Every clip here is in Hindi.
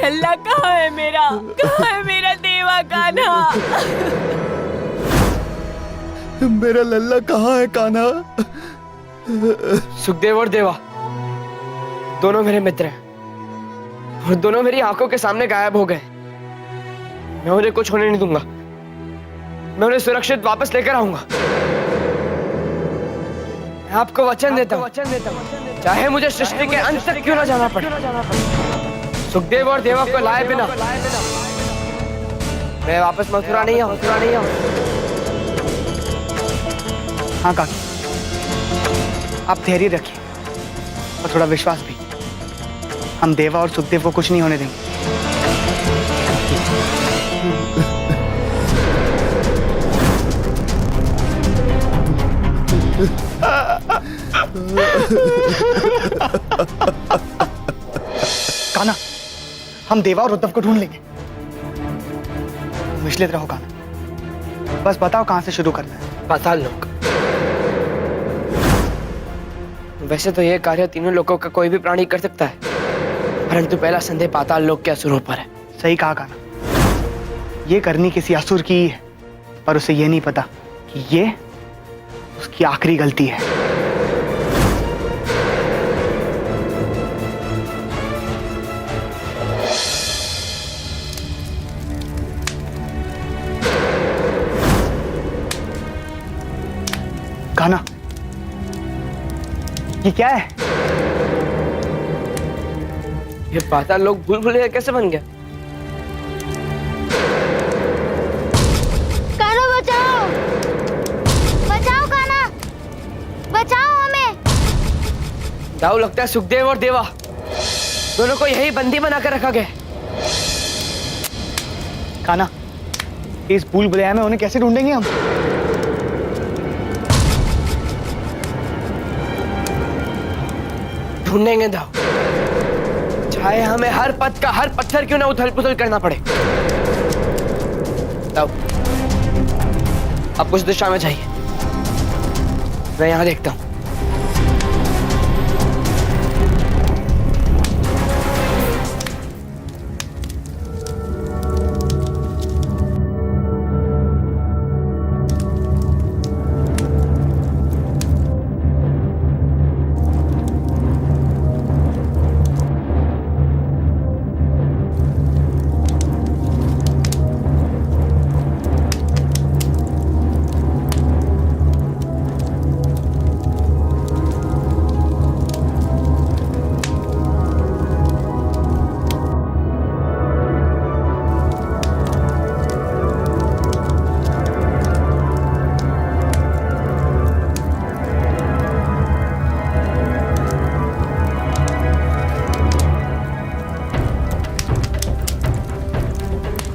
लल्ला कहाँ है मेरा? कहाँ है मेरा देवा कान्हा? मेरा लल्ला कहाँ है कान्हा? सुखदेव और देवा दोनों मेरे मित्र हैं और दोनों मेरी आंखों के सामने गायब हो गए। मैं उन्हें कुछ होने नहीं दूंगा। मैं उन्हें सुरक्षित वापस लेकर आऊंगा। मैं आपको वचन देता हूं, चाहे मुझे सृष्टि के अंत तक क्यों ना जाना पड़े, सुखदेव और देवा को लाए बिना मैं वापस मथुरा नहीं आऊं। हाँ काकी, आप धैर्य रखिए और थोड़ा विश्वास भी। हम देवा और सुखदेव को कुछ नहीं होने देंगे। कान्हा, हम देवा और उद्धव को ढूंढ लेंगे। विचलित रहो कान्हा, बस बताओ कहां से शुरू करना है। पाताल लोक। वैसे तो यह कार्य तीनों लोगों का कोई भी प्राणी कर सकता है, परंतु पहला संदेह पाताल लोक के असुरों पर है। सही कहा कान्हा, ये करनी किसी असुर की ही है, पर उसे ये नहीं पता कि ये उसकी आखिरी गलती है। कान्हा, ये क्या है? ये पाताल लोक भूल भुलैया कैसे बन गया? कान्हा बचाओ, बचाओ कान्हा, बचाओ हमें। दाऊ, लगता है सुखदेव और देवा दोनों को यही बंदी बनाकर रखा गया। कान्हा, इस भूल भुलैया में उन्हें कैसे ढूंढेंगे हम? ढूंढेंगे दाऊ, चाहे हमें हर पथ का हर पत्थर क्यों ना उथल पुथल करना पड़े। दाऊ, आप उस दिशा में जाइए, मैं यहां देखता हूं।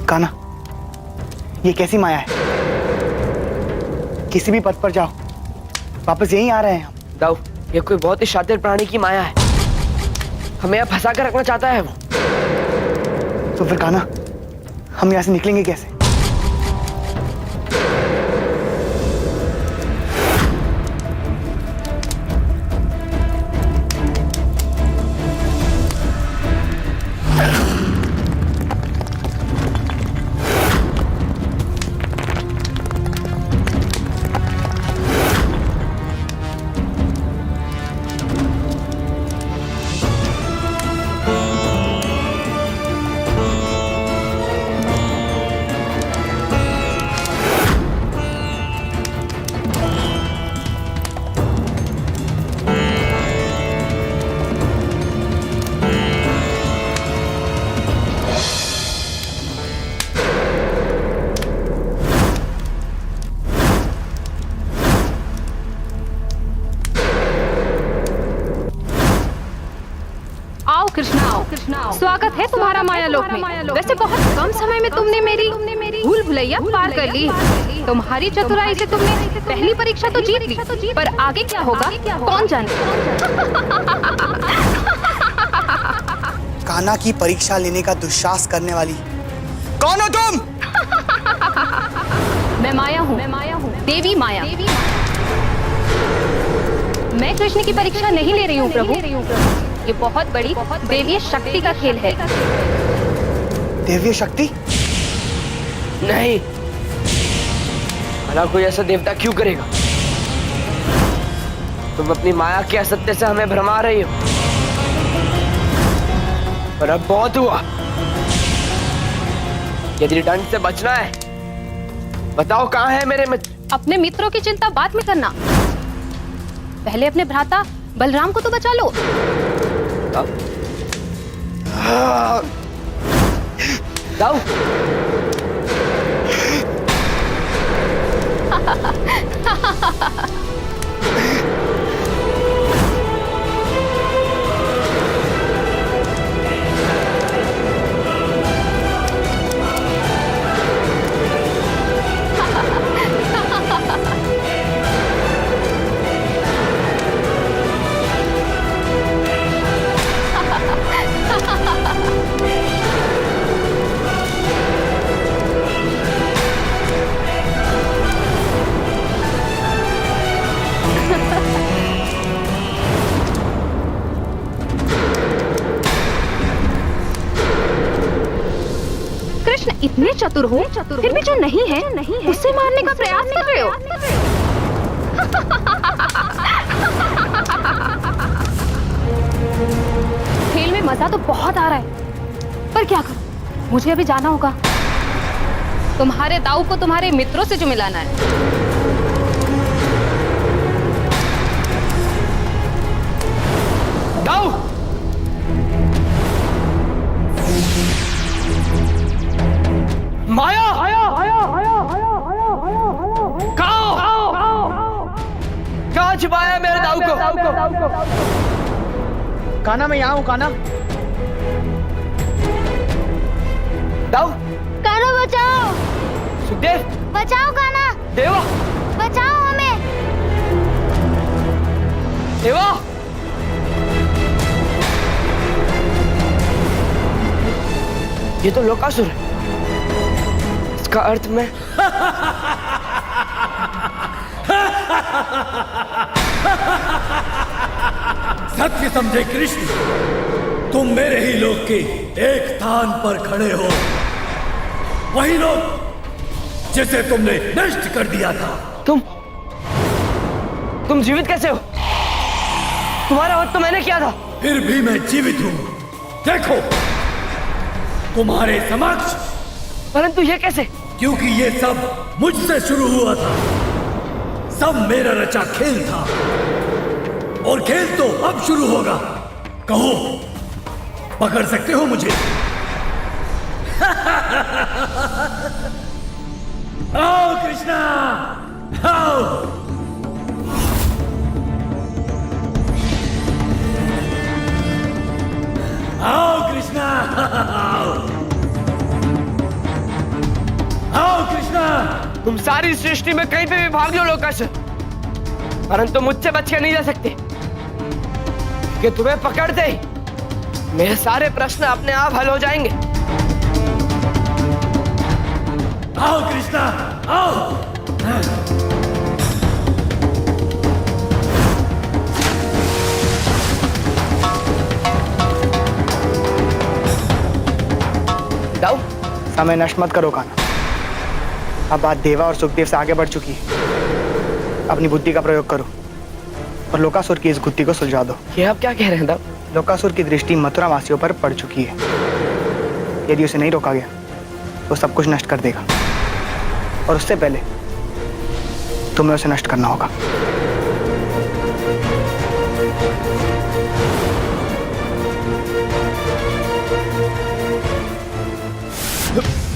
कान्हा, ये कैसी माया है? किसी भी पथ पर जाओ, वापस यहीं आ रहे हैं हम। दाऊ, ये कोई बहुत ही शातिर प्राणी की माया है। हमें यहाँ फंसा कर रखना चाहता है वो। तो फिर कान्हा, हम यहाँ से निकलेंगे कैसे? स्वागत है तुम्हारा माया लोक में। वैसे बहुत कम समय में तुमने मेरी भूल भुलैया पार कर ली। तुम्हारी चतुराई से तुमने पहली परीक्षा तो जीत ली, पर आगे क्या होगा कौन जाने। कान्हा की परीक्षा लेने का दुस्साहस करने वाली कौन हो तुम? मैं माया हूँ, देवी माया। मैं कृष्ण की परीक्षा नहीं ले रही हूँ प्रभु। ये बहुत बड़ी देवीय शक्ति का खेल है। देवीय शक्ति? नहीं, भला कोई ऐसा देवता क्यों करेगा? तुम अपनी माया के असत्य से हमें भरमा रही हो, पर अब बहुत हुआ। यदि दंड से बचना है, बताओ कहाँ है मेरे मित्र? अपने मित्रों की चिंता बाद में करना, पहले अपने भ्राता बलराम को तो बचा लो। दाऊ, कृष्ण इतने चतुर हो, फिर भी जो नहीं है उससे मारने का प्रयास कर रहे हो। खेल में मजा तो बहुत आ रहा है, पर क्या करूं, मुझे अभी जाना होगा। तुम्हारे दाऊ को तुम्हारे मित्रों से जो मिलाना है। दाऊ, माया, कहाँ छिपाया मेरे दाऊ को? कान्हा, मैं यहाँ हूँ कान्हा। दाऊ, कान्हा बचाओ, सुखदेव, बचाओ कान्हा, देवा, बचाओ हमें। देवा, ये तो लोकासुर है। इसका अर्थ मैं सत्य समझे कृष्ण, तुम मेरे ही लोक के एक स्थान पर खड़े हो, वही लोक जिसे तुमने नष्ट कर दिया था। तुम जीवित कैसे हो? तुम्हारा वध तो मैंने किया था। फिर भी मैं जीवित हूं, देखो तुम्हारे समक्ष। परंतु ये कैसे? क्योंकि ये सब मुझसे शुरू हुआ था, सब मेरा रचा खेल था, और खेल तो अब शुरू होगा। कहो, पकड़ सकते हो मुझे? आओ कृष्णा, आओ। आओ कृष्णा, आओ। आओ कृष्णा। तुम सारी सृष्टि में कहीं पे भी भाग लो लोकासुर, परंतु मुझसे बच के नहीं जा सकते, कि तुम्हें पकड़ते ही मेरे सारे प्रश्न अपने आप हल हो जाएंगे। आओ कृष्णा, आओ। दाऊ, समय नष्ट मत करो कान्हा। अब बात देवा और सुखदेव से आगे बढ़ चुकी है। अपनी बुद्धि का प्रयोग करो और लोकासुर की इस गुत्थी को सुलझा दो। ये आप क्या कह रहे हैं दाऊ? लोकासुर की दृष्टि मथुरा वासियों पर पड़ चुकी है। यदि उसे नहीं रोका गया तो सब कुछ नष्ट कर देगा, और उससे पहले तुम्हें उसे नष्ट करना होगा।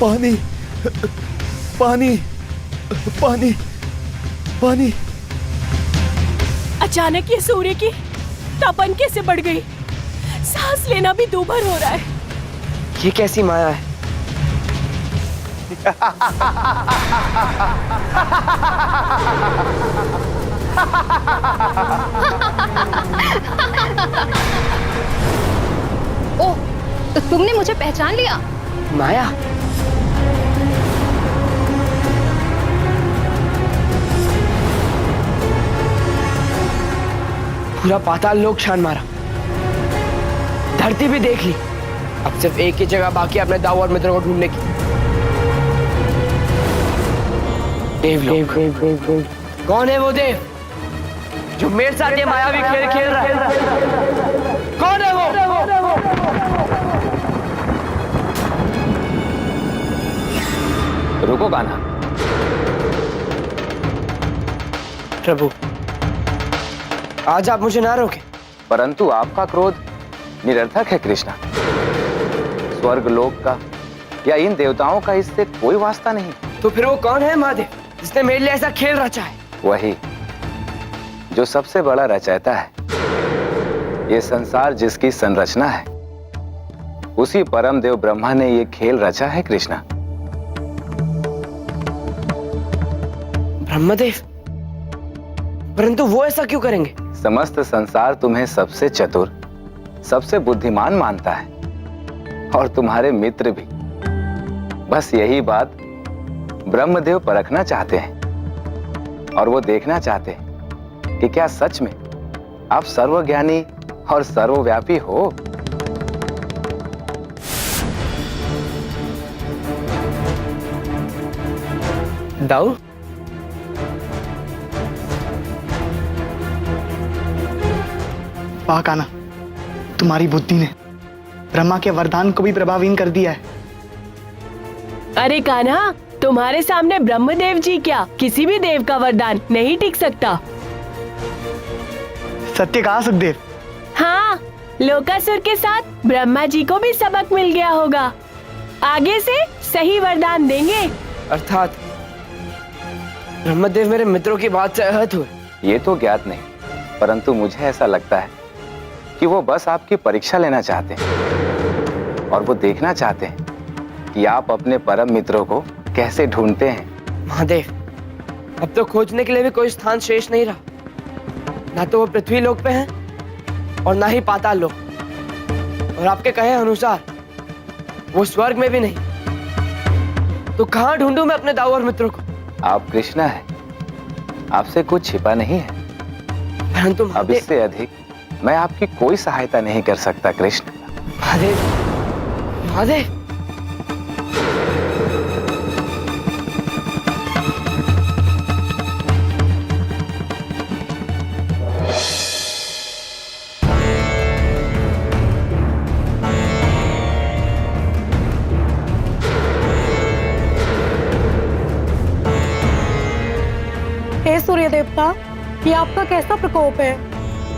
पानी, पानी, पानी, पानी। अचानक ये सूर्य की तपन कैसे बढ़ गई? सांस लेना भी दूभर हो रहा है। ये कैसी माया है? ओह, तो तुमने मुझे पहचान लिया? माया, पूरा पाताल लोक छान मारा, धरती भी देख ली, अब सिर्फ एक ही जगह बाकी है अपने दाऊ और मित्रों को ढूंढने की। देवलोक। कौन है वो देव जो मेरे साथ ये मायावी खेल खेल रहा है? कौन है वो? रुको कान्हा। प्रभु, आज आप मुझे ना रोके। परंतु आपका क्रोध निरर्थक है कृष्णा। स्वर्ग लोक का या इन देवताओं का इससे कोई वास्ता नहीं। तो फिर वो कौन है महादेव जिसने मेरे लिए ऐसा खेल रचा है? वही जो सबसे बड़ा रचयिता है। ये संसार जिसकी संरचना है, उसी परम देव ब्रह्मा ने ये खेल रचा है कृष्णा। ब्रह्मदेव? परंतु वो ऐसा क्यों करेंगे? समस्त संसार तुम्हें सबसे चतुर, सबसे बुद्धिमान मानता है, और तुम्हारे मित्र भी। बस यही बात ब्रह्मदेव परखना चाहते हैं, और वो देखना चाहते हैं कि क्या सच में आप सर्वज्ञानी और सर्वव्यापी हो। दाऊ, वाह कान्हा, तुम्हारी बुद्धि ने ब्रह्मा के वरदान को भी प्रभावहीन कर दिया है। अरे कान्हा, तुम्हारे सामने ब्रह्मदेव जी क्या, किसी भी देव का वरदान नहीं टिक सकता। सत्य कहा सुखदेव। हाँ, लोकासुर के साथ ब्रह्मा जी को भी सबक मिल गया होगा। आगे से सही वरदान देंगे। अर्थात ब्रह्मदेव मेरे मित्रों की बात से आहत हुए। ये तो ज्ञात नहीं, परंतु मुझे ऐसा लगता है कि वो बस आपकी परीक्षा लेना चाहते हैं, और वो देखना चाहते हैं कि आप अपने परम मित्रों को कैसे ढूंढते हैं। महादेव, अब तो खोजने के लिए भी कोई स्थान शेष नहीं रहा। ना तो वो पृथ्वी लोक पे हैं और ना ही पाताल लोक, और आपके कहे अनुसार वो स्वर्ग में भी नहीं। तो कहाँ ढूंढूं मैं अपने दाऊ और मित्रों को? आप कृष्णा है, आपसे कुछ छिपा नहीं है। परंतु अब इससे अधिक मैं आपकी कोई सहायता नहीं कर सकता कृष्ण। महादेव, महादेव, हे सूर्य देवता, ये आपका कैसा प्रकोप है?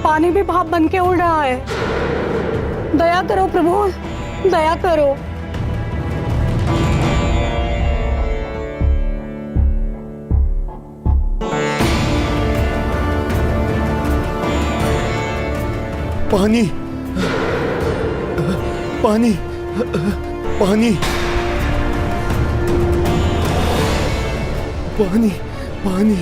पानी भी भाप बन के उड़ रहा है। दया करो प्रभु, दया करो। पानी, पानी, पानी, पानी, पानी।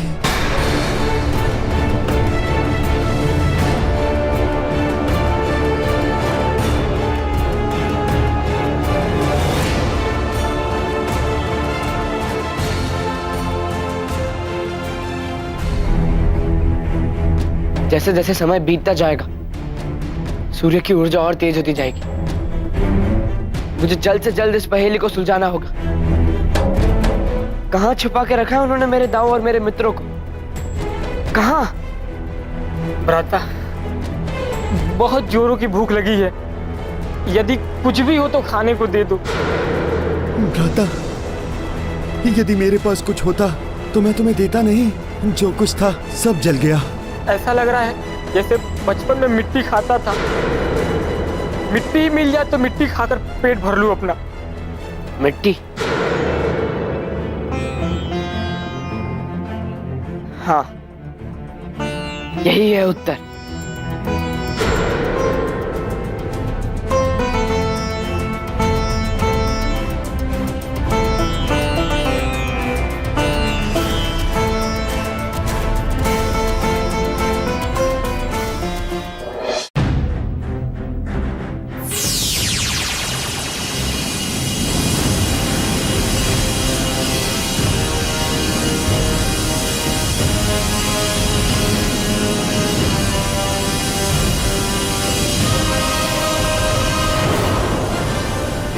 जैसे जैसे समय बीतता जाएगा, सूर्य की ऊर्जा और तेज होती जाएगी। मुझे जल्द से जल्द इस पहेली को सुलझाना होगा। कहाँ छुपा के रखा है उन्होंने मेरे दाऊ और मेरे मित्रों को? कहाँ? भ्राता, बहुत जोरों की भूख लगी है। यदि कुछ भी हो तो खाने को दे दो। भ्राता, यदि मेरे पास कुछ होता तो मैं तुम्हें देता नहीं। जो कुछ था सब जल गया। ऐसा लग रहा है जैसे बचपन में मिट्टी खाता था। मिट्टी मिल जाए तो मिट्टी खाकर पेट भर लूं अपना। मिट्टी? हाँ, यही है उत्तर।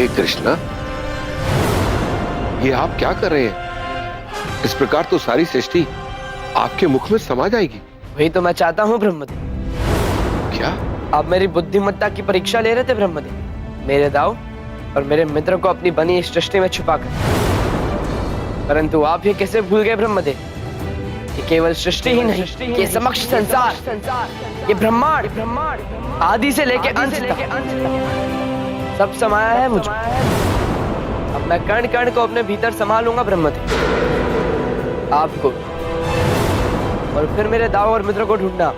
हे कृष्णा, ये आप क्या कर रहे हैं? इस प्रकार तो सारी सृष्टि आपके मुख में समा जाएगी। वही तो मैं चाहता हूँ ब्रह्मदेव। क्या आप मेरी बुद्धिमत्ता की परीक्षा ले रहे थे ब्रह्मदेव, मेरे दाव और मेरे मित्र को अपनी बनी इस सृष्टि में छुपाकर। परंतु आप ये कैसे भूल गए ब्रह्मदेव, ये केवल सृष्टि ही नहीं, ये समक्ष संसार, ये ब्रह्मांड आदि से लेके अंत तक सब समाया है मुझ में। अब मैं कण कण को अपने भीतर संभालूंगा ब्रह्मदेव। आपको और फिर मेरे दाव और मित्र को ढूंढना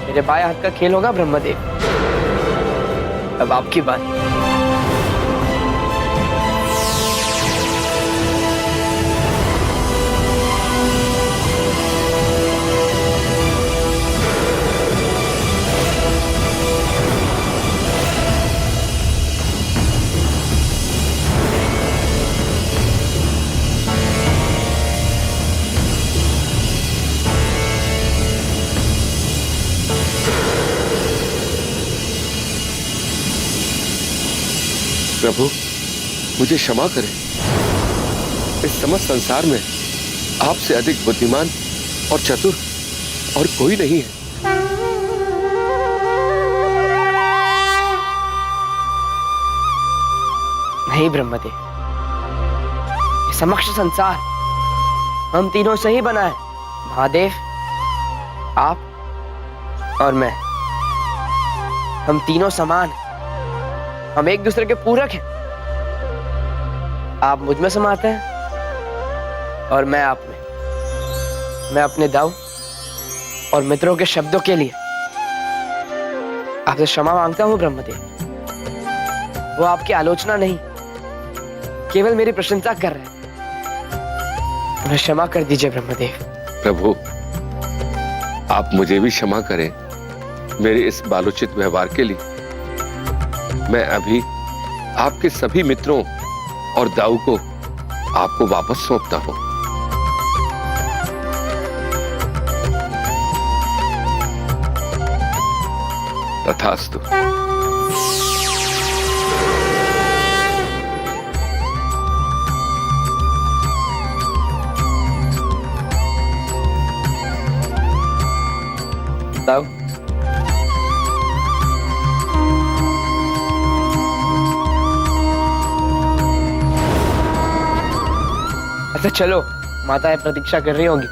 मेरे बाएं हाथ का खेल होगा ब्रह्मदेव। अब आपकी बात। प्रभु, मुझे क्षमा करें। इस समस्त संसार में आपसे अधिक बुद्धिमान और चतुर और कोई नहीं है। नहीं ब्रह्मदेव, ये समक्ष संसार हम तीनों से ही बना है। महादेव, आप और मैं, हम तीनों समान हैं। हम एक दूसरे के पूरक हैं। आप मुझ में समाते हैं और मैं आप में। मैं अपने दाव और मित्रों के शब्दों के लिए आपसे क्षमा मांगता हूं ब्रह्मदेव। वो आपकी आलोचना नहीं, केवल मेरी प्रशंसा कर रहे हैं। उन्हें क्षमा कर दीजिए ब्रह्मदेव। प्रभु, आप मुझे भी क्षमा करें मेरे इस बालोचित व्यवहार के लिए। मैं अभी आपके सभी मित्रों और दाऊ को आपको वापस सौंपता हूं। तथास्तु। दाऊ, अच्छा चलो, माताएं प्रतीक्षा कर रही होंगी।